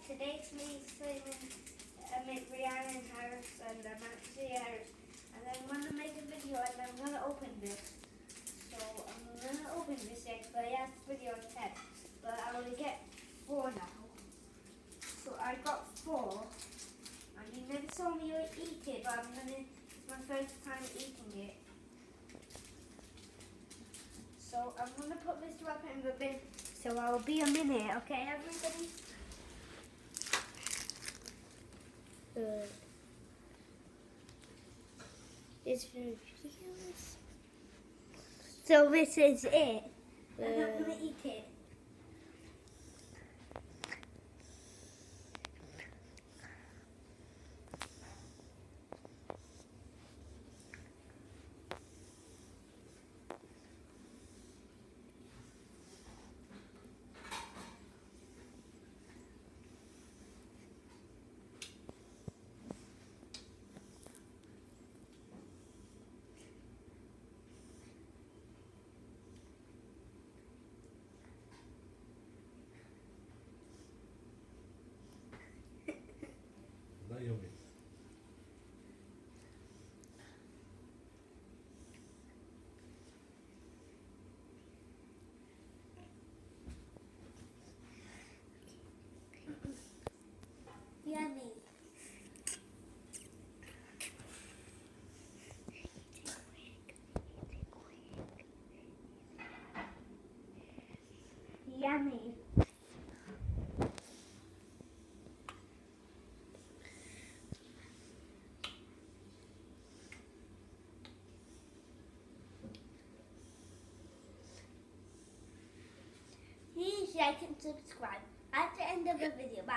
today's me singing Rihanna Harris and Maxie Harris. And I'm going to make a video and I'm going to open this. So I'm going to open this yet, but I asked video 10. But I only get 4 now. So I got 4. And you never saw me eat it, but it's my first time eating it. So I'm going to put this wrapper in the bin. So I'll be a minute, okay everybody? Good. It's very ridiculous. So this is it. And I'm going to eat it. Not yummy. Yummy. Yummy. Please like and subscribe. At the end of the video. Bye.